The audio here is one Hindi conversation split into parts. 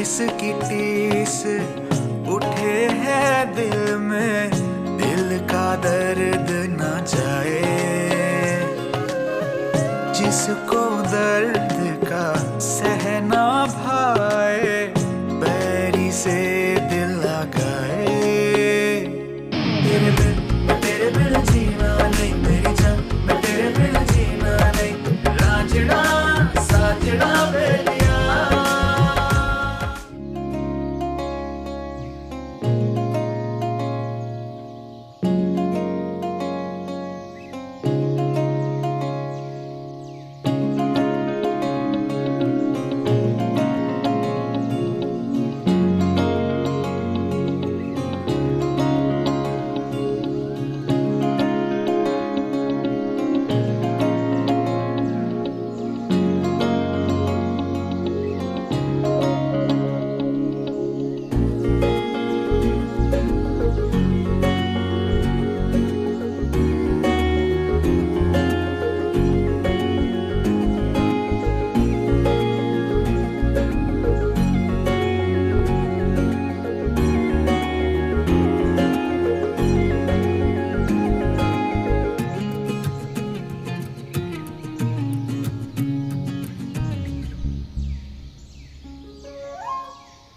किसकी टीस उठे है दिल में, दिल का दर्द न जाए। जिसको दर्द का सहना भाए, बैरी से दिल लगाए। तेरे बिन जीना नहीं मेरी जान, मैं तेरे बिन जीना नहीं। रांझना साजना बेलिया।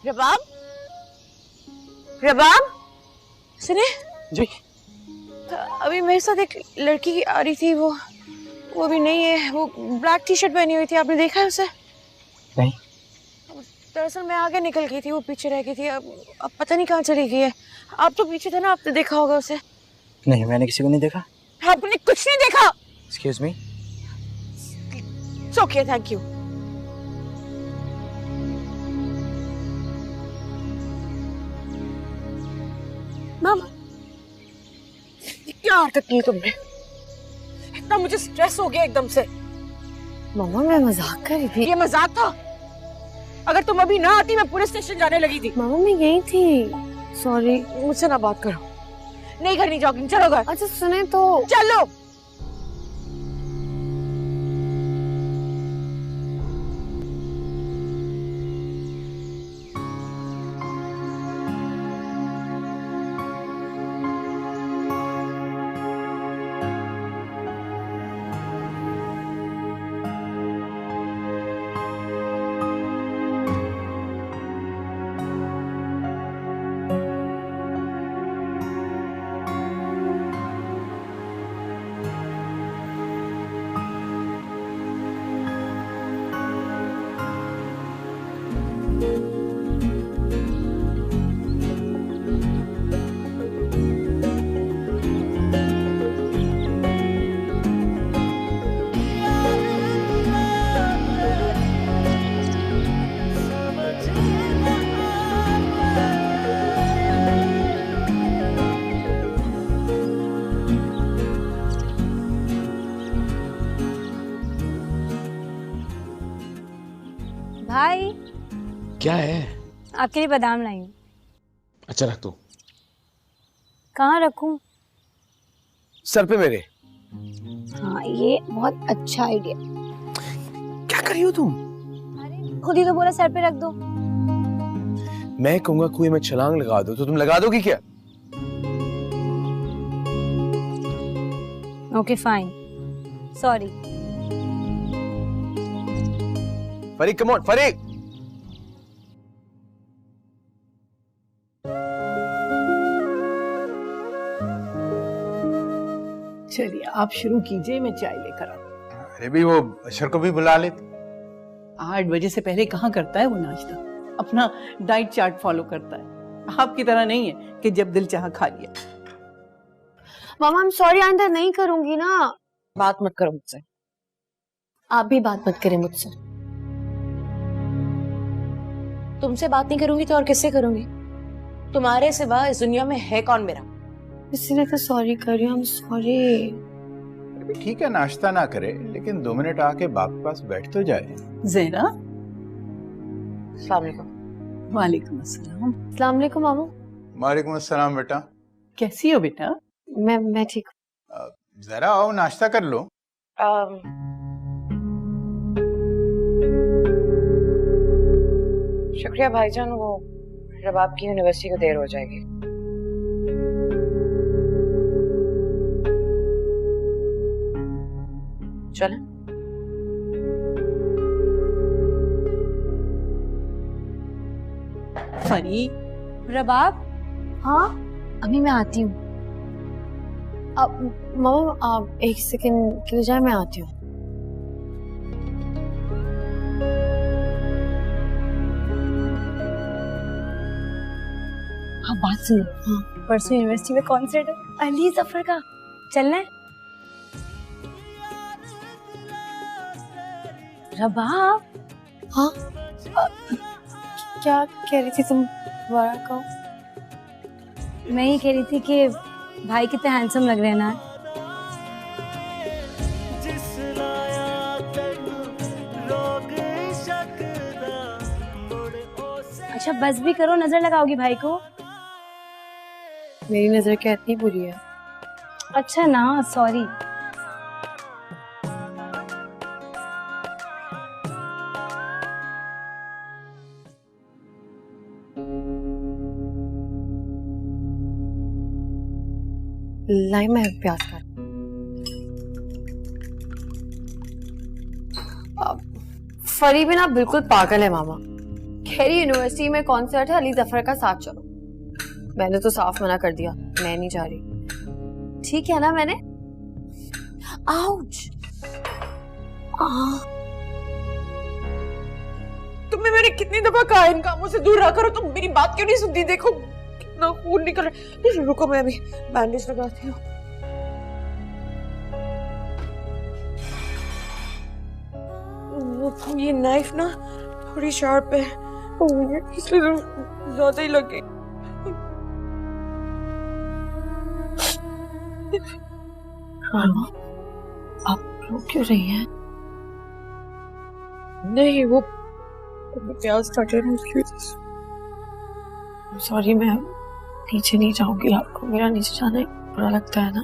रबाब, रबाब सुने जी। अभी मेरे साथ एक लड़की आ रही थी, वो अभी नहीं है। वो ब्लैक टी शर्ट पहनी हुई थी, आपने देखा है उसे? नहीं। दरअसल मैं आगे निकल गई थी, वो पीछे रह गई थी। अब पता नहीं कहाँ चली गई है। आप तो पीछे थे ना, आपने देखा होगा उसे। नहीं, मैंने किसी को नहीं देखा। आपने कुछ नहीं देखा? Excuse me. Okay, thank you. मामा, क्या हरकत की तुमने? इतना मुझे स्ट्रेस हो गया एकदम से। मामा मैं मजाक कर रही थी। ये मजाक था? अगर तुम अभी ना आती मैं पुलिस स्टेशन जाने लगी थी। मामा मैं यही थी, सॉरी। मुझसे ना बात करो, नहीं करनी जॉगिंग, चलो घर। अच्छा सुने तो। चलो। भाई क्या है? आपके लिए बादाम लाई हूँ। अच्छा रख दो। कहाँ रखूँ? सर पे मेरे। हाँ ये बहुत अच्छा आइडिया। क्या कर रही हो तुम? अरे खुद ही तो बोला सर पे रख दो। मैं कहूंगा कुएं में छलांग लगा दो तो तुम लगा दोगी क्या? Okay fine, sorry. Fareeq come on, Fareeq. चलिए आप शुरू कीजिए, मैं चाय लेकर आता। अरे भी वो अशर को भी बुला लेते। 8 बजे से पहले कहाँ करता है वो नाश्ता, अपना डाइट चार्ट फॉलो करता है। आपकी तरह नहीं है कि जब दिल चाहा खा लिया। मामा I'm सॉरी, आइंदा नहीं करूंगी ना। बात मत करो मुझसे। आप भी बात मत करें मुझसे। तुमसे बात नहीं करूंगी तो और किससे करूंगी? तुम्हारे सिवा इस दुनिया में है कौन मेरा? इसलिए तो सॉरी कर रही हूँ, सॉरी। ठीक है नाश्ता ना करे लेकिन 2 मिनट आके बाप के पास बैठ तो जाए। ज़ेरा। अस्सलाम वालेकुम। वालेकुम अस्सलाम। अस्सलाम वालेकुम मामू। वालेकुम अस्सलाम बेटा। कैसी हो बेटा? मैं ठीक हूँ। जरा आओ नाश्ता कर लो। शुक्रिया भाईजान, वो रबाब की यूनिवर्सिटी को देर हो जाएगी। चलें। फरी, रबाब, हाँ अभी मैं आती हूँ। मामा आप एक सेकंड के लिए जाए, मैं आती हूँ। हाँ बात सुनो, हाँ परसों यूनिवर्सिटी में कॉन्सर्ट है अली जफर का, चलना है? रबाब, हाँ क्या कह रही थी तुम? दोबारा कहो। मैं ये कह रही थी कि भाई कितने हैंडसम लग रहे हैं ना। अच्छा बस भी करो, नजर लगाओगी भाई को? मेरी नजर क्या इतनी बुरी है? अच्छा ना, सॉरी। लाई मैं प्याज कर। फरी भी ना बिल्कुल पागल है मामा। खैरी यूनिवर्सिटी में कॉन्सर्ट है, अली जफर का, साथ चलो। मैंने तो साफ मना कर दिया, मैं नहीं जा रही। ठीक है ना मैंने? आउच! तुम्हें मैंने कितनी दफा कहा इन कामों से दूर रहा करो, तुम मेरी बात क्यों नहीं सुनती? देखो कितना खून निकल रहा है। रुको मैं अभी बैंडेज लगाती हूँ। ये नाइफ ना थोड़ी शार्प है, इसलिए ज्यादा ही लग गई। आप रो क्यों रही हैं? नहीं वो प्याज काट रहे हैं उसकी वजह से। सॉरी, मैं नीचे नहीं जाऊंगी, आपको मेरा नीचे जाना बुरा लगता है ना?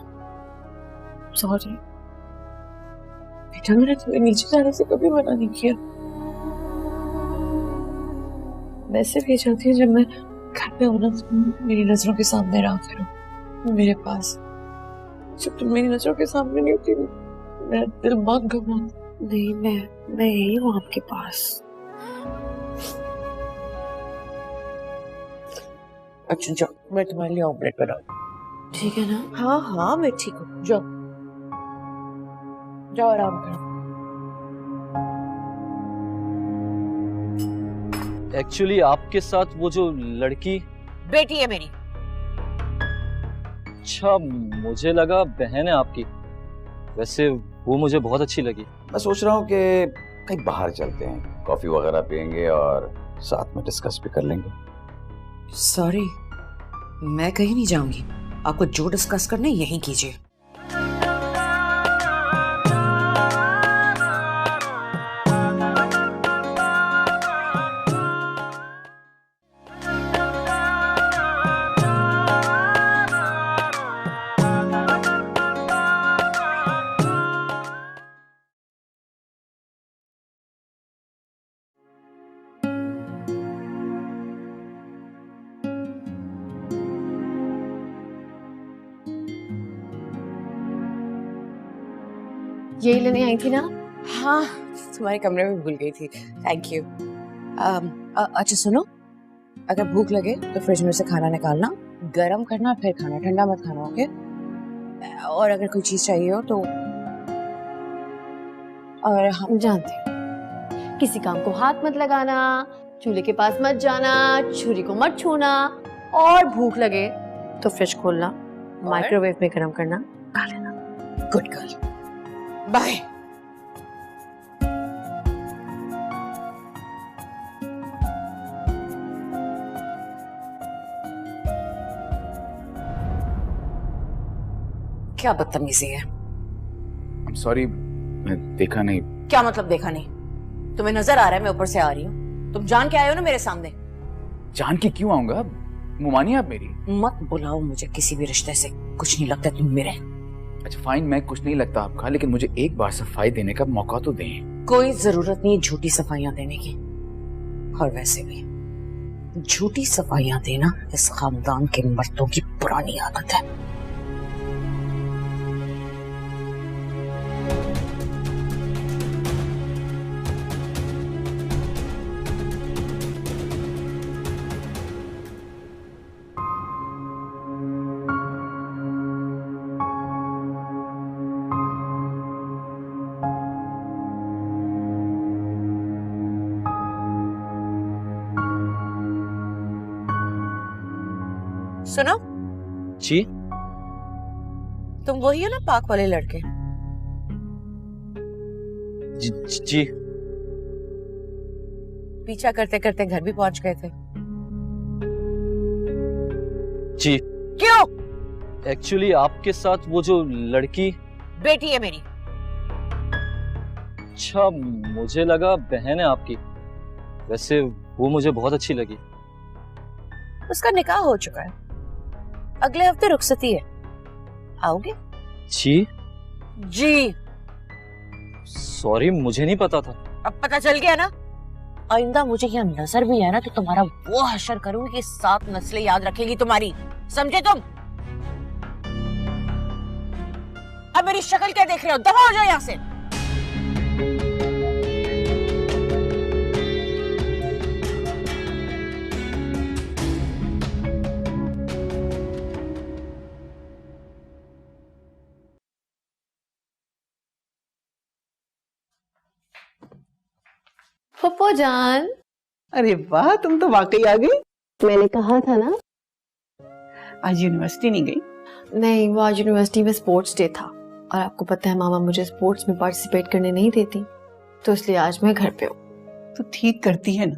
सॉरी बेटा, मैंने तुम्हें नीचे जाने से कभी मना नहीं किया। वैसे भी चाहती हूँ जब मैं घर पे होना तुम मेरी नजरों के सामने रहा करो, मेरे पास। जब तुम मेरी नजरों के सामने नहीं होती मेरा दिल बहुत घबराता। नहीं, मैं यही हूँ आपके पास। अच्छा जाओ, मैं तुम्हारे लिए ऑमलेट बनाऊँ। ठीक है ना? हाँ हाँ मैं ठीक हूँ, जाओ जाओ आराम करो। एक्चुअली आपके साथ वो जो लड़की बेटी है मेरी। अच्छा, मुझे लगा बहन है आपकी। वैसे वो मुझे बहुत अच्छी लगी। मैं सोच रहा हूँ कि कहीं बाहर चलते हैं, कॉफी वगैरह पियेंगे और साथ में डिस्कस भी कर लेंगे। सॉरी, मैं कहीं नहीं जाऊंगी। आपको जो डिस्कस करना है यहीं कीजिए। यही लेने आई थी ना? हाँ तुम्हारे कमरे में भूल गई थी, थैंक यू। अच्छा सुनो, अगर भूख लगे तो फ्रिज में से खाना निकालना, गरम करना, फिर खाना, ठंडा मत खाना, ओके? और अगर कोई चीज चाहिए हो तो। और हम जानते हैं किसी काम को हाथ मत लगाना, चूल्हे के पास मत जाना, छुरी को मत छूना, और भूख लगे तो फ्रिज खोलना, माइक्रोवेव में गरम करना, खा लेना। Good girl, bye. क्या बदतमीजी है। I'm sorry, मैं देखा नहीं। क्या मतलब देखा नहीं? तुम्हें नजर आ रहा है मैं ऊपर से आ रही हूँ? तुम जान के आए हो ना मेरे सामने। जान के क्यों आऊंगा? मुमानी आप मेरी। मत बुलाओ मुझे किसी भी रिश्ते से, कुछ नहीं लगता तुम मेरे। अच्छा फाइन, मैं कुछ नहीं लगता आपका, लेकिन मुझे एक बार सफाई देने का मौका तो दें। कोई जरूरत नहीं झूठी सफाइयां देने की। और वैसे भी झूठी सफाइयां देना इस खानदान के मर्दों की पुरानी आदत है। सुनो, जी तुम वही हो ना पाक वाले लड़के? जी पीछा करते करते घर भी पहुंच गए थे। जी। क्यों? एक्चुअली आपके साथ वो जो लड़की बेटी है मेरी। अच्छा, मुझे लगा बहन है आपकी। वैसे वो मुझे बहुत अच्छी लगी। उसका निकाह हो चुका है, अगले हफ्ते रुखसती है, आओगे? जी जी। सॉरी, मुझे नहीं पता था। अब पता चल गया ना? आइंदा मुझे यहाँ नजर भी है ना तो तुम्हारा वो हशर करूंगी कि 7 नस्लें याद रखेगी तुम्हारी, समझे तुम? अब मेरी शक्ल क्या देख रहे हो? दफा हो जाओ यहाँ से। पप्पो जान, अरे वाह, तुम तो वाकई आ गई। मैंने कहा था ना। आज यूनिवर्सिटी नहीं गई? नहीं, वो आज यूनिवर्सिटी में स्पोर्ट्स डे था और आपको पता है मामा मुझे स्पोर्ट्स में पार्टिसिपेट करने नहीं देती, तो इसलिए आज मैं घर पे हूँ। तो ठीक करती है ना,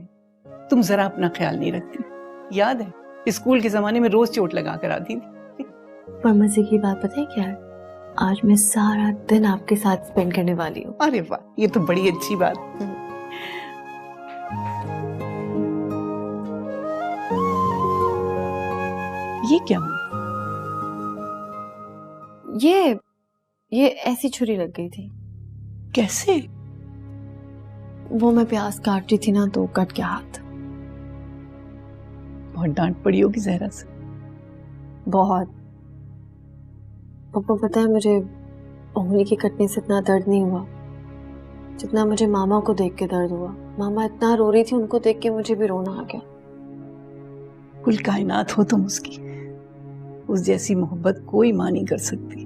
तुम जरा अपना ख्याल नहीं रखती। याद है स्कूल के जमाने में रोज चोट लगा कर आती थी। पर मजे की बात पता है क्या है? आज मैं सारा दिन आपके साथ स्पेंड करने वाली हूँ। अरे वाह, ये तो बड़ी अच्छी बात। ये क्या हुआ? ये ऐसी छुरी लग गई थी। कैसे? वो मैं प्याज काट रही थी ना तो कट गया हाथ। बहुत डांट पड़ी होगी जहरा से। बहुत। पापा पता है मुझे उंगली के कटने से इतना दर्द नहीं हुआ जितना मुझे मामा को देख के दर्द हुआ। मामा इतना रो रही थी, उनको देख के मुझे भी रोना आ गया। कुल कायनात हो तुम उसकी, उस जैसी मोहब्बत कोई मां नहीं कर सकती।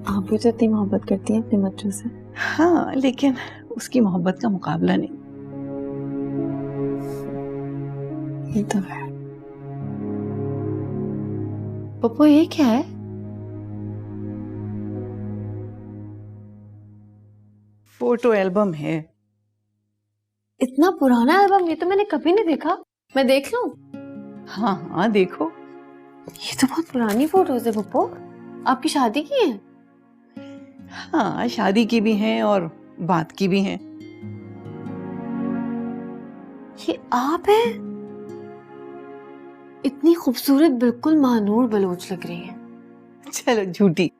आप भी तो इतनी मोहब्बत करती हैं अपने बच्चों से। हाँ, लेकिन उसकी मोहब्बत का मुकाबला नहीं। ये तो है। पप्पू ये क्या है? फोटो एल्बम है। इतना पुराना एल्बम? ये तो मैंने कभी नहीं देखा। मैं देख लूं? हाँ हाँ, देखो। ये तो बहुत पुरानी फोटोज है पप्पू। आपकी शादी की है? हाँ, शादी की भी हैं और बात की भी हैं। ये आप हैं? इतनी खूबसूरत, बिल्कुल मानूर बलोच लग रही हैं। चलो झूठी।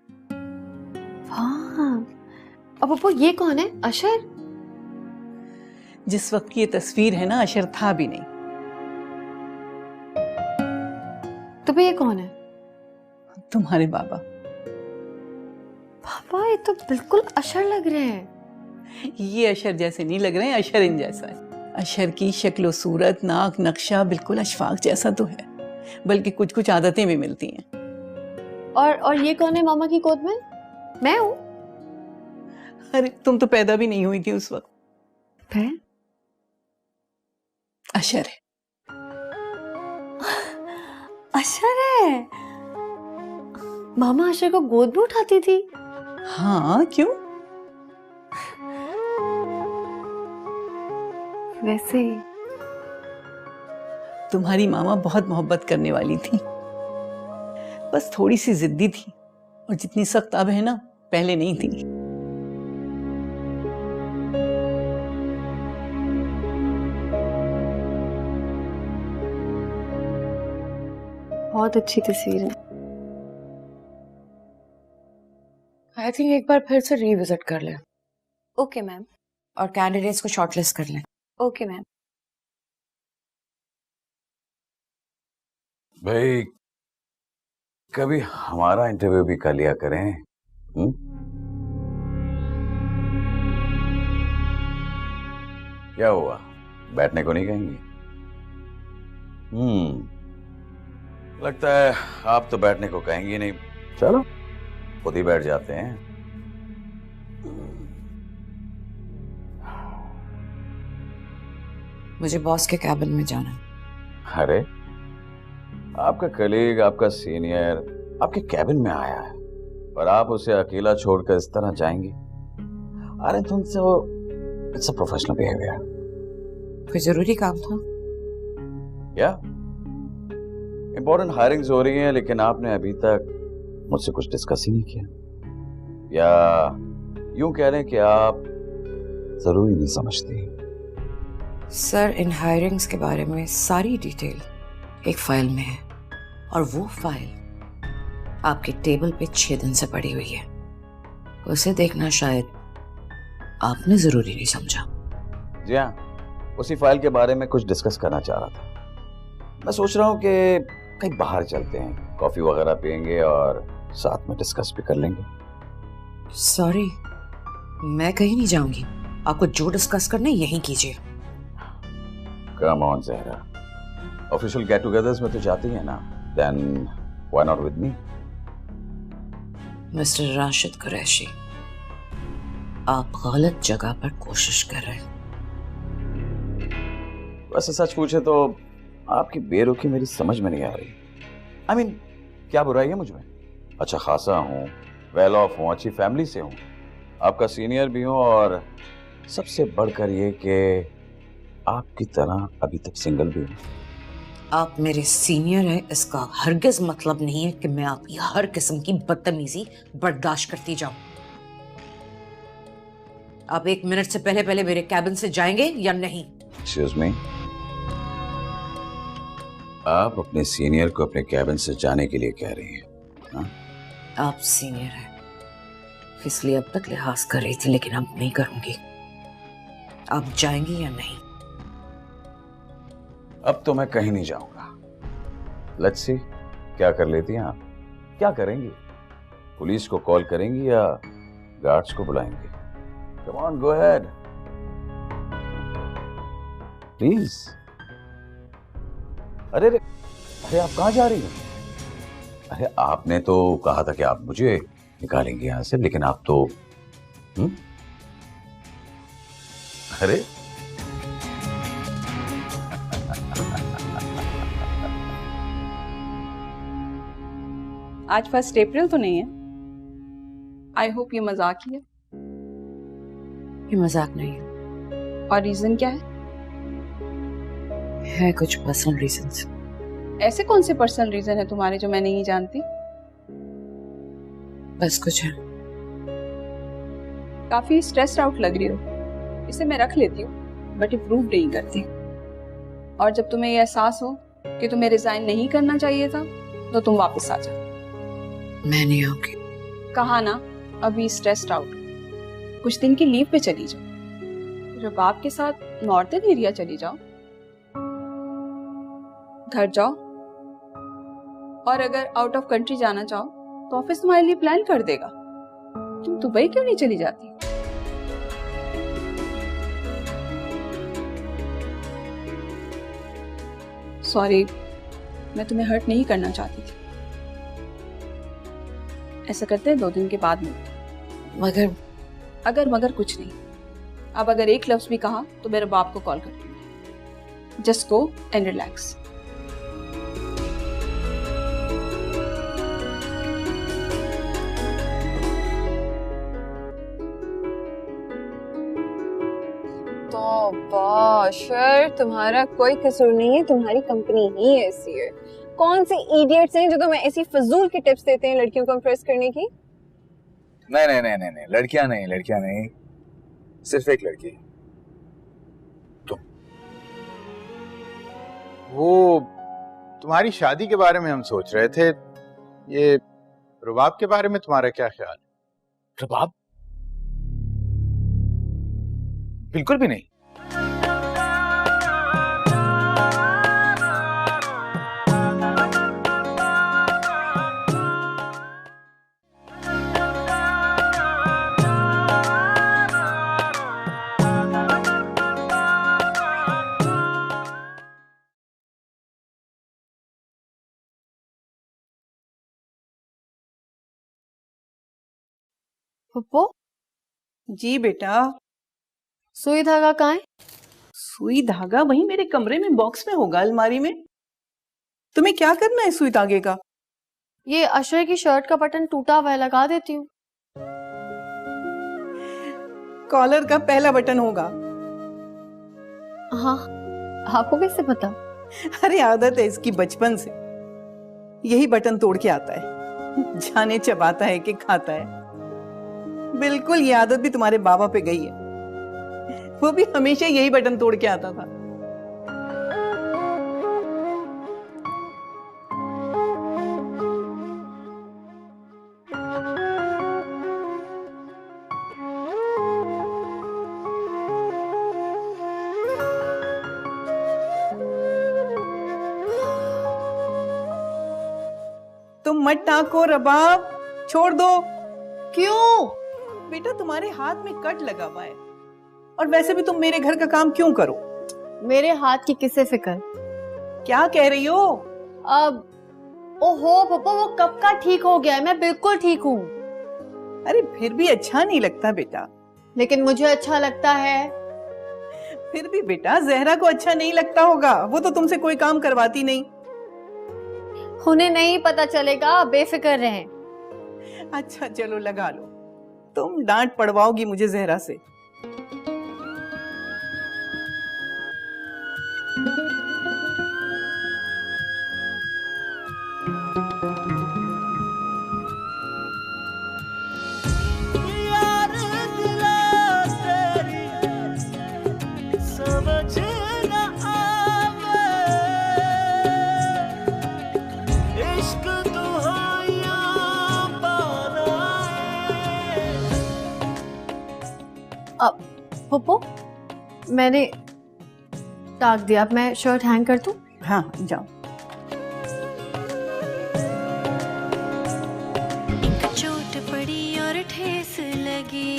हाँ। अब पप्पू ये कौन है? अशर? जिस वक्त की ये तस्वीर है ना, अशर था भी नहीं। तो भाई ये कौन है? तुम्हारे बाबा। पापा ये तो बिल्कुल अशर लग रहे हैं। ये अशर जैसे नहीं लग रहे हैं, अशर इन जैसा है। अशर की शक्ल और सूरत, नाक, नक्शा बिल्कुल अशफाक जैसा तो है, बल्कि कुछ कुछ आदतें भी मिलती हैं। और ये कौन है मामा की गोद में? मैं हूँ। अरे तुम तो पैदा भी नहीं हुई थी उस वक्त। फिर? अशर है। अशर है? मामा अशर को गोद में उठाती थी? हाँ, क्यों? वैसे ही। तुम्हारी मामा बहुत मोहब्बत करने वाली थी, बस थोड़ी सी जिद्दी थी, और जितनी सख्त अब है ना, पहले नहीं थी। बहुत अच्छी तस्वीर है। आई थिंक एक बार फिर से रिविजिट कर लें ओके मैम। और कैंडिडेट्स को शॉर्टलिस्ट कर लें। Okay ma'am. भाई कभी हमारा इंटरव्यू भी कर लिया करें। क्या हुआ, बैठने को नहीं कहेंगी? लगता है आप तो बैठने को कहेंगी नहीं। चलो खुद ही बैठ जाते हैं। मुझे बॉस के कैबिन में जाना है। अरे आपका कलीग, आपका सीनियर आपके कैबिन में आया है और आप उसे अकेला छोड़कर इस तरह जाएंगी? अरे तुमसे वो इट्स अ प्रोफेशनल बिहेवियर। कोई जरूरी काम था? या इंपॉर्टेंट हायरिंग्स हो रही हैं, लेकिन आपने अभी तक मुझसे कुछ डिस्कस ही नहीं किया, या यूं कह लें कि आप जरूरी नहीं समझती। सर, इन हायरिंग्स के बारे में सारी डिटेल एक फाइल में है और वो फाइल आपके टेबल पे 6 दिन से पड़ी हुई है। उसे देखना शायद आपने जरूरी नहीं समझा। जी हाँ, उसी फाइल के बारे में कुछ डिस्कस करना चाह रहा था। मैं सोच रहा हूँ कि कहीं बाहर चलते हैं, कॉफी वगैरह पियेंगे और साथ में डिस्कस भी कर लेंगे। सॉरी, मैं कहीं नहीं जाऊंगी। आपको जो डिस्कस करना है यहीं कीजिए। Come on Zahra, official get togethers में तो जाती है ना, then why not with me? Mister Rashid Qureshi, आप गलत जगह पर कोशिश कर रहे हैं। वैसे सच पूछे तो आपकी बेरुखी मेरी समझ में नहीं आ रही। I mean, क्या बुराई है मुझ में? अच्छा खासा हूँ, वेल ऑफ हूँ, अच्छी फैमिली से हूँ, आपका सीनियर भी हूँ, और सबसे बढ़कर ये कि आपकी तरह अभी तक सिंगल भी हूँ। आप मेरे सीनियर हैं, इसका हरगिज मतलब नहीं है कि मैं आपकी हर किस्म की बदतमीजी बर्दाश्त करती जाऊं। आप 1 मिनट से पहले मेरे कैबिन से जाएंगे या नहीं? एक्सक्यूज मी, आप अपने सीनियर को अपने कैबिन से जाने के लिए कह रही हैं? हाँ? आप सीनियर हैं, इसलिए अब तक लिहाज कर रही थी, लेकिन अब नहीं करूंगी। आप जाएंगी या नहीं? अब तो मैं कहीं नहीं जाऊंगा। लेट्स सी क्या कर लेती हैं आप। क्या करेंगी? पुलिस को कॉल करेंगी या गार्ड्स को बुलाएंगी? Come on, go ahead please. अरे आप कहां जा रही हैं? अरे आपने तो कहा था कि आप मुझे निकालेंगे यहां से, लेकिन आप तो अरे आज 1 अप्रैल तो नहीं है? आई होप ये मजाक ही है। ये मजाक नहीं है। और रीजन क्या है कुछ पर्सनल रीजंस। ऐसे कौन से पर्सनल रीजन है तुम्हारे जो मैं नहीं जानती? बस कुछ है। काफी स्ट्रेस्ड आउट लग रही हो। इसे मैं रख लेती हूँ, बट इम्प्रूव नहीं करती। और जब तुम्हें ये एहसास हो कि तुम्हें रिजाइन नहीं करना चाहिए था, तो तुम वापस आ जाओ। मैं नहीं आऊंगी। कहा ना, अभी स्ट्रेस्ड आउट, कुछ दिन की लीव पे चली जाओ। जब आपके साथ नॉर्थन एरिया चली जाओ, घर जाओ, और अगर आउट ऑफ कंट्री जाना चाहो तो ऑफिस तुम्हारे लिए प्लान कर देगा। तुम दुबई क्यों नहीं चली जाती? सॉरी, मैं तुम्हें हर्ट नहीं करना चाहती थी। ऐसा करते हैं 2 दिन के बाद मिलते। मगर कुछ नहीं। अब अगर एक लफ्ज भी कहा तो मेरे बाप को कॉल कर दूंगी। Just go and relax. Sir, तुम्हारा कोई कसूर नहीं है, तुम्हारी कंपनी ही ऐसी है। कौन से इडियट्स हैं जो तुम्हें ऐसी फजूल की टिप्स देते हैं लड़कियों को इम्प्रेस करने की? नहीं, लड़कियां नहीं, सिर्फ एक लड़की। तुम। वो तुम्हारी शादी के बारे में हम सोच रहे थे। ये रुबाब के बारे में तुम्हारा क्या ख्याल? रुबाब? बिल्कुल भी नहीं। पप्पू जी बेटा। सुई धागा कहाँ है? सुई धागा वही मेरे कमरे में बॉक्स में होगा, अलमारी में। तुम्हें क्या करना है सुई धागे का? ये अशर की शर्ट का बटन टूटा हुआ है, लगा देती हूँ। कॉलर का पहला बटन होगा। हाँ, आपको कैसे पता? अरे आदत है इसकी बचपन से, यही बटन तोड़ के आता है, जाने चबाता है कि खाता है। बिल्कुल ये आदत भी तुम्हारे बाबा पे गई है, वो भी हमेशा यही बटन तोड़ के आता था। तुम मत टाको रबाब, छोड़ दो। क्यों? बेटा तुम्हारे हाथ में कट लगा हुआ है, और वैसे भी तुम मेरे घर का काम क्यों करो? मेरे हाथ की किसे फिक्र? क्या कह रही हो? अब ओहो पापा, वो कब का ठीक हो गया है, मैं बिल्कुल ठीक हूँ। अरे फिर भी अच्छा नहीं लगता बेटा। लेकिन मुझे अच्छा लगता है। फिर भी बेटा जहरा को अच्छा नहीं लगता होगा, वो तो तुमसे कोई काम करवाती नहीं। उन्हें नहीं पता चलेगा, बेफिक्र रहें। अच्छा चलो लगा लो, तुम डांट पड़वाओगी मुझे जहरा से। पप्पू मैंने टाक दिया, अब मैं शर्ट हैंग कर दूं? हाँ जाओ। एक चोट पड़ी और ठेस लगी,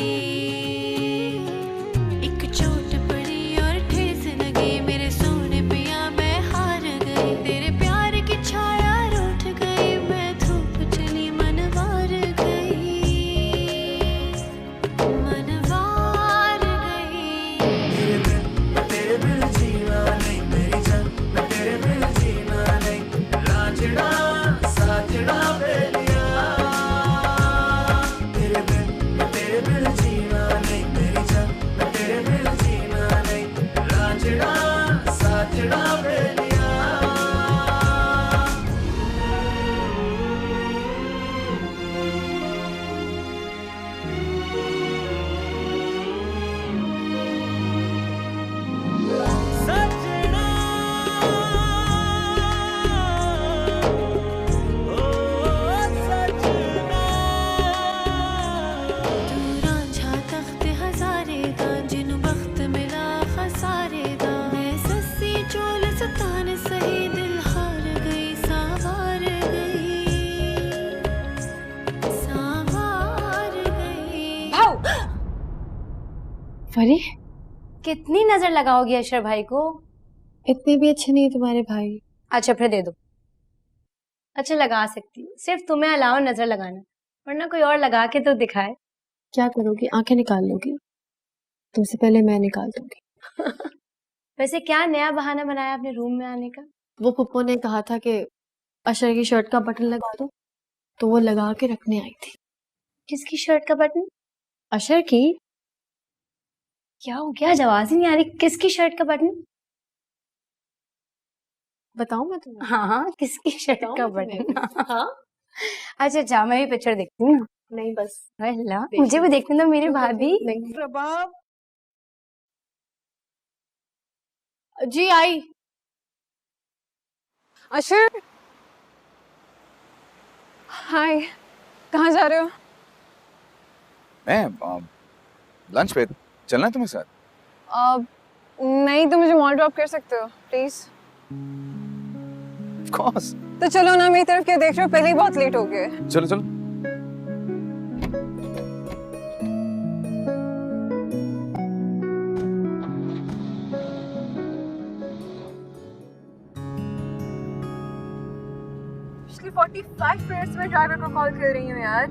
एक चोट पड़ी और ठेस लगी, मेरे सोने पिया मैं हार गई, तेरे प्यार की छाया रूठ गई, मैं धूप चली मनवार गई, मनवार गई। तेरे बिन जीना नहीं मेरी जान, मैं तेरे बिन जीना नहीं, लाजड़ा साजड़ा बेलिया। तेरे बिन जीना नहीं मेरी जान, मैं तेरे बिन जीना नहीं, लाजड़ा साजड़ा बेलिया। फरी, कितनी नजर लगाओगी अशर भाई को? इतने भी अच्छे नहीं तुम्हारे भाई। अच्छा फिर दे दो। अच्छा लगा सकती हूँ, सिर्फ तुम्हें अलावा नजर लगाना, वरना कोई और लगा के तो दिखाए। क्या करोगी, आंखें निकाल लोगी? तुमसे पहले मैं निकाल दूंगी। वैसे क्या नया बहाना बनाया अपने रूम में आने का? वो पप्पू ने कहा था कि अशर की शर्ट का बटन लगा दो, तो वो लगा के रखने आई थी। किसकी शर्ट का बटन? अशर की। क्या हो गया, आवाज ही नहीं आ रही। किसकी शर्ट का बटन? बताऊं मैं तुम्हें? हाँ हाँ, किसकी शर्ट का बटन? हाँ अच्छा अच्छा, मैं भी पिक्चर देखती हूँ। नहीं बस अल्लाह, मुझे भी देखने दो मेरी भाभी। रबाब जी आई। अशर, हाय, कहाँ जा रहे हो? मैं लंच पे, चलना है तुम्हें साथ? नहीं, तो मुझे मॉल ड्रॉप कर सकते हो प्लीज? Of course. तो चलो ना, मेरी तरफ क्या देख रहे हो, पहले ही बहुत लेट हो गए। चलो चलो। पिछले 45 मिनट्स में ड्राइवर को कॉल कर रही हूँ यार,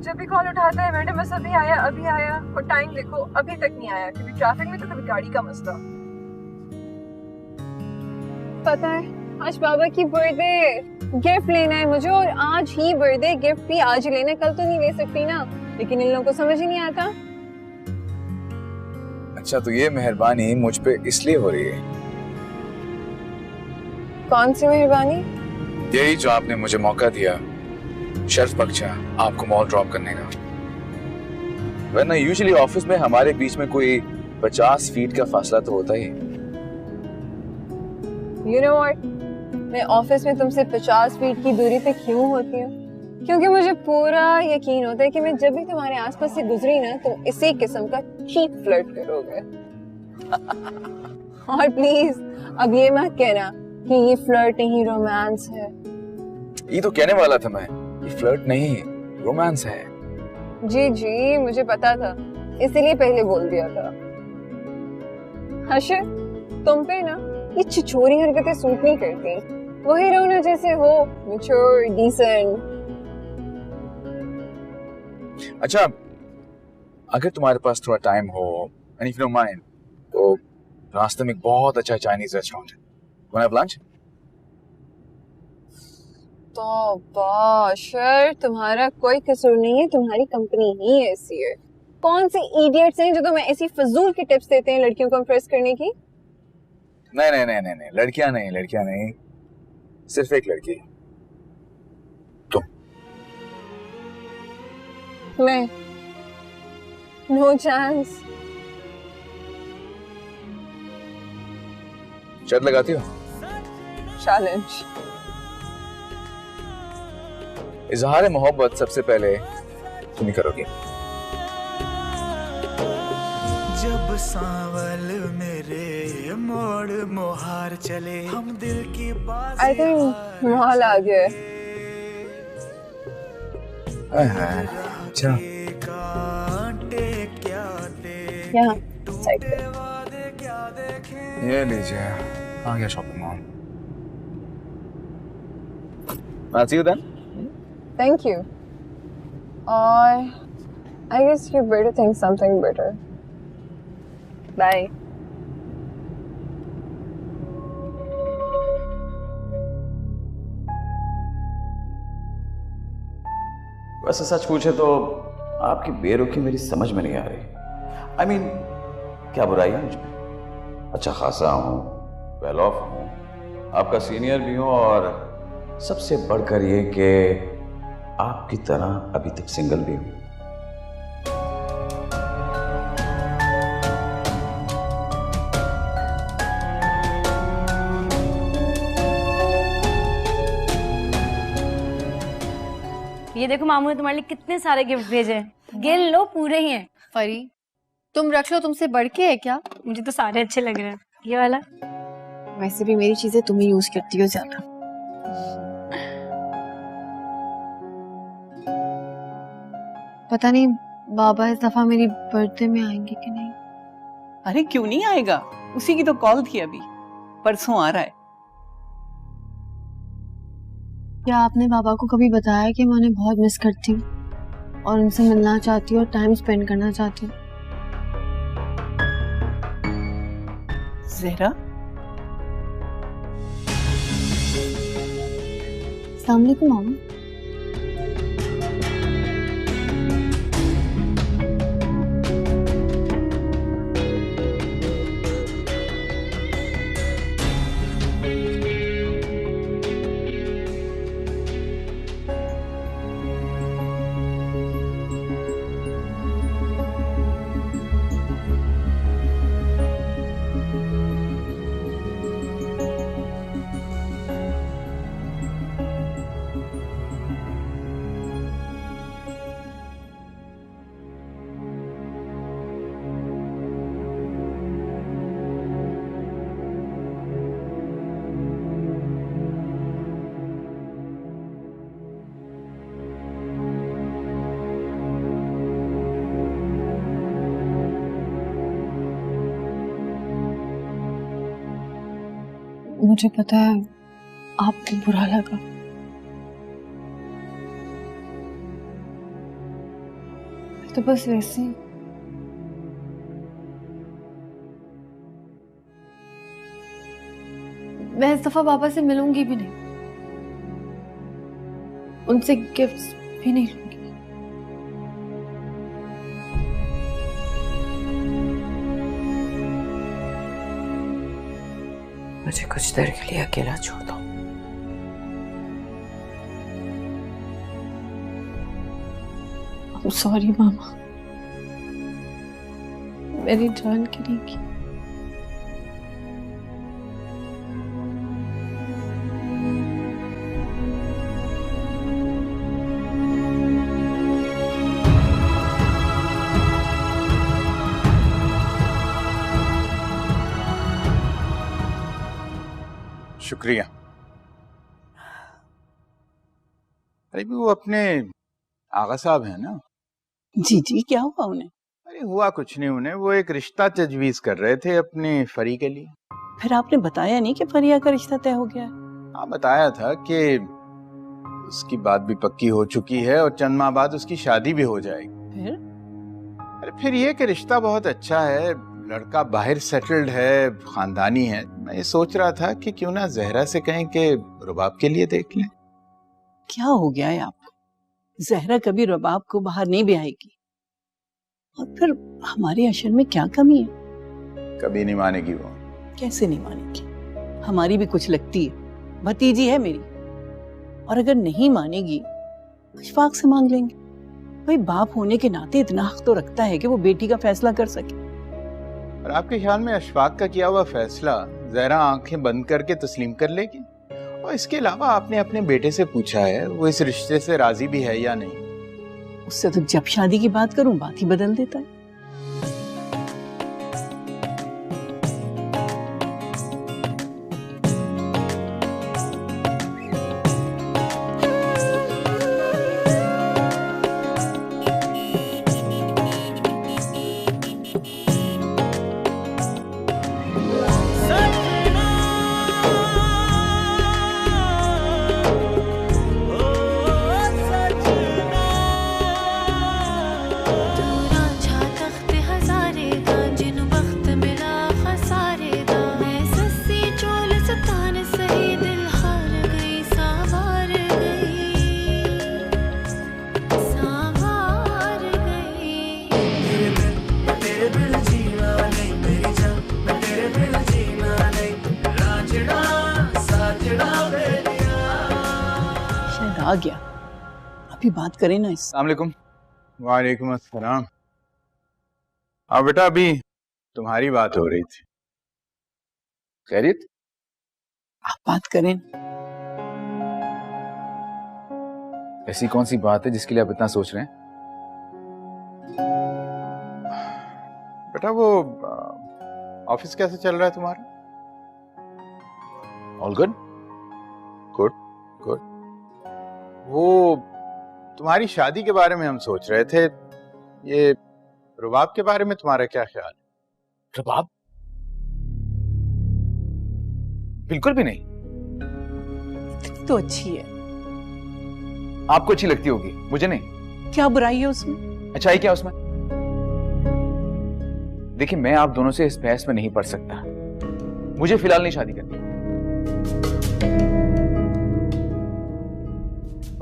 जब भी कॉल उठाता है मैडम बस अभी आया और टाइम देखो अभी तक नहीं आया, कभी ट्रैफिक में तो कभी गाड़ी का मसला। पता है आज बाबा की बर्थडे, गिफ्ट लेना है मुझे और आज ही बर्थडे, गिफ्ट भी आज ही लेना है, कल तो नहीं ले सकती ना, लेकिन इन लोगों को समझ ही नहीं आता। अच्छा तो ये मेहरबानी मुझ पे इसलिए हो रही है? कौन सी मेहरबानी? यही जो आपने मुझे मौका दिया शर्फ बख्शा आपको मॉल ड्रॉप करने का। वरना यूजुअली ऑफिस में हमारे बीच में कोई 50 फीट का फासला तो होता ही। You know what? मैं ऑफिस में तुमसे 50 फीट की दूरी पे क्यों होती हूँ? क्योंकि मुझे पूरा यकीन होता है कि मैं जब भी तुम्हारे आसपास से गुजरी ना तुम इसी किस्म का चीप फ्लर्ट करोगे। और प्लीज अब ये मत कहना कि ये फ्लर्ट नहीं रोमांस है। ये तो कहने वाला था मैं, ये फ्लर्ट नहीं रोमांस है। जी जी मुझे पता था, इसीलिए पहले बोल दिया था। हर्षित तुम पे ना ये छिछोरी हरकतें सूट नहीं करती, वही रहो ना जैसे हो, मैच्योर डिसेंट। अच्छा अगर तुम्हारे पास थोड़ा टाइम हो and if you don't mind तो रास्ते में एक बहुत अच्छा चाइनीज रेस्टोरेंट है, वांट हैव लंच? तो बाशर तुम्हारा कोई कसूर नहीं है, तुम्हारी कंपनी ही ऐसी है। कौन से इडियट्स हैं जो तुम्हें ऐसी फजूल की टिप्स देते हैं लड़कियों को इम्प्रेस करने की? नहीं नहीं नहीं नहीं, नहीं। लड़कियां नहीं, सिर्फ एक लड़की, तुम। मैं नो चांस। शर्त लगाती हो? चैलेंज। इजहार मोहब्बत सबसे पहले तुम ही करोगी। जब सांवल मेरे मोड़ मोहार चले हम दिल की बात। आई थिंक माहौल आ गया है। अच्छा यहाँ साइड पे। ये लीजिए आ गया shopping mall. I'll see you then. Thank you. और I guess you better think something better. Bye. वैसे सच पूछे तो आपकी बेरुखी मेरी समझ में नहीं आ रही। I mean, क्या बुराई है मुझ में? अच्छा खासा हूँ, वेल ऑफ हूँ, आपका सीनियर भी हूँ और सबसे बढ़कर ये कि आपकी तरह अभी तक सिंगल भी हूँ। ये देखो मामू ने तुम्हारे लिए कितने सारे गिफ्ट भेजे हैं, गिन लो पूरे ही हैं। परी तुम रख लो, तुमसे बढ़ के है क्या? मुझे तो सारे अच्छे लग रहे हैं। ये वाला वैसे भी मेरी चीजें तुम ही यूज करती हो ज्यादा। पता नहीं बाबा इस दफा मेरी बर्थडे में आएंगे कि नहीं। अरे क्यों नहीं आएगा, उसी की तो कॉल थी अभी, परसों आ रहा है। क्या आपने बाबा को कभी बताया कि मैं उन्हें बहुत मिस करती हूँ और उनसे मिलना चाहती हूँ और टाइम स्पेंड करना चाहती हूँ? ज़हरा, अस्सलाम वालेकुम मामा। मुझे पता है आपको बुरा लगा, तो बस वैसे ही। मैं इस दफा पापा से मिलूंगी भी नहीं, उनसे गिफ्ट्स भी नहीं लूंगी। मुझे कुछ देर के लिए अकेला छोड़ दो। सॉरी मामा, मेरी जान के लिए की। शुक्रिया। अरे भी वो अपने आगा साहब हैं ना? जी जी, क्या हुआ उन्हें? अरे हुआ कुछ नहीं उन्हें, वो एक रिश्ता तजवीज कर रहे थे अपनी फरी के लिए। फिर आपने बताया नहीं कि फरिया का रिश्ता तय हो गया? हाँ बताया था कि उसकी बात भी पक्की हो चुकी है और चंद माह बाद उसकी शादी भी हो जाएगी। फिर? अरे फिर ये कि रिश्ता बहुत अच्छा है, लड़का बाहर सेटल्ड है, खानदानी है। मैं ये सोच रहा था कि क्यों ना जहरा से कहें कि रुबाब के लिए देख लें। क्या हो गया है आपको? जहरा कभी रुबाब को बाहर नहीं ब्याहेगी। और फिर हमारे अशर में क्या कमी है? कभी नहीं मानेगी वो। कैसे नहीं मानेगी? हमारी भी कुछ लगती है, भतीजी है मेरी। और अगर नहीं मानेगी अशफाक से मांग लेंगे। भाई बाप होने के नाते इतना हक तो रखता है कि वो बेटी का फैसला कर सके। और आपके ख्याल में अशफाक का किया हुआ फैसला जहरा आंखें बंद करके तस्लीम कर लेगी? और इसके अलावा आपने अपने बेटे से पूछा है वो इस रिश्ते से राजी भी है या नहीं? उससे तो जब शादी की बात करूं बात ही बदल देता है। आ गया, अभी बात करें ना। अस्सलाम वालेकुम। वालेकुम अस्सलाम। हाँ बेटा, अभी तुम्हारी बात हो रही थी। खैरियत? आप बात करें। ऐसी कौन सी बात है जिसके लिए आप इतना सोच रहे हैं? बेटा वो ऑफिस कैसे चल रहा है तुम्हारा? All good? Good good. वो तुम्हारी शादी के बारे में हम सोच रहे थे, ये रुबाब के बारे में तुम्हारा क्या ख्याल है? रुबाब? बिल्कुल भी नहीं। इतनी तो अच्छी है। आपको अच्छी लगती होगी, मुझे नहीं। क्या बुराई है उसमें? अच्छाई क्या उसमें? देखिए मैं आप दोनों से इस बहस में नहीं पड़ सकता। मुझे फिलहाल नहीं शादी करनी।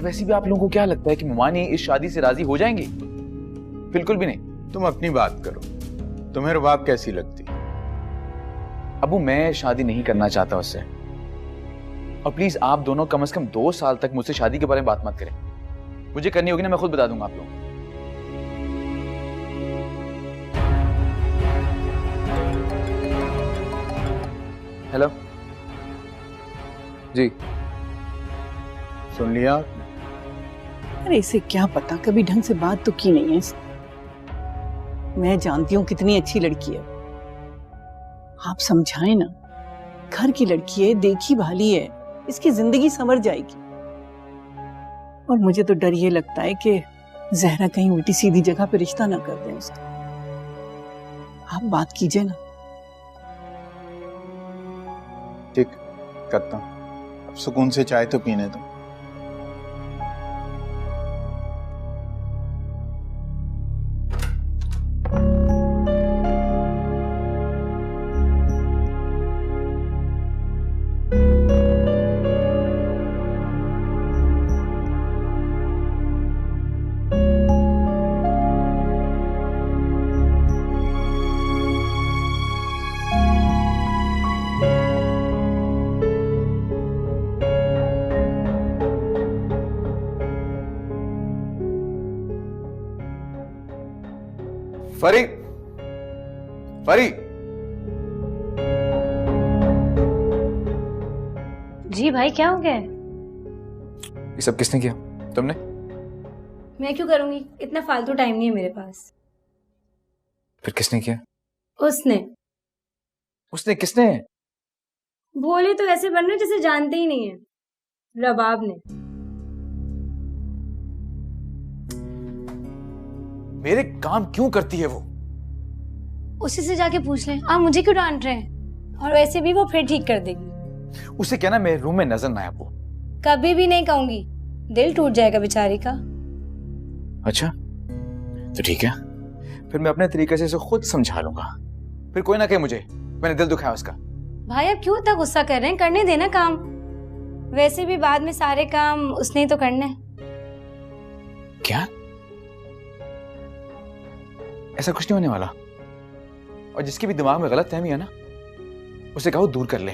वैसे भी आप लोगों को क्या लगता है कि मुमानी इस शादी से राजी हो जाएंगी? बिल्कुल भी नहीं। तुम अपनी बात करो, तुम्हें रुबाब कैसी लगती? अबू मैं शादी नहीं करना चाहता उससे, और प्लीज आप दोनों कम से कम 2 साल तक मुझसे शादी के बारे में बात मत करें। मुझे करनी होगी ना, मैं खुद बता दूंगा आप लोगों को। हेलो जी, सुन लिया? अरे इसे क्या पता, कभी ढंग से बात तो की नहीं है इसने। मैं जानती हूँ कितनी अच्छी लड़की है। आप समझाएं ना, घर की लड़की है, देखी भाली है, इसकी जिंदगी संवर जाएगी। और मुझे तो डर ये लगता है कि जहरा कहीं उल्टी सीधी जगह पे रिश्ता ना कर दें उसका। आप बात कीजिए ना। ठीक, करता हूँ। अब सुकून से चाय तो पीने दो। फरी, फरी, जी भाई क्या हो गया? ये सब किसने किया? तुमने? मैं क्यों करूंगी, इतना फालतू टाइम नहीं है मेरे पास। फिर किसने किया? उसने। उसने किसने? बोले तो ऐसे बन रहे जैसे जानते ही नहीं है। रबाब ने। मेरे काम क्यों करती है वो? उसी से जाके पूछ लें। आप मुझे क्यों डांट रहे हैं? और वैसे भी वो फिर ठीक कर देगी। उसे कहना मेरे रूम में नजर ना आए वो। कभी भी नहीं कहूंगी, दिल टूट जाएगा बेचारी का। अच्छा तो ठीक है, फिर मैं अपने तरीके से इसे खुद समझा लूंगा। फिर कोई ना कहे मुझे मैंने दिल दुखाया उसका। भाई आप क्यों इतना गुस्सा कर रहे हैं? करने देना काम। वैसे भी बाद में सारे काम उसने ही तो करने हैं। क्या? ऐसा कुछ नहीं होने वाला। और जिसके भी दिमाग में गलत फहमी है ना, उसे कहो दूर कर ले।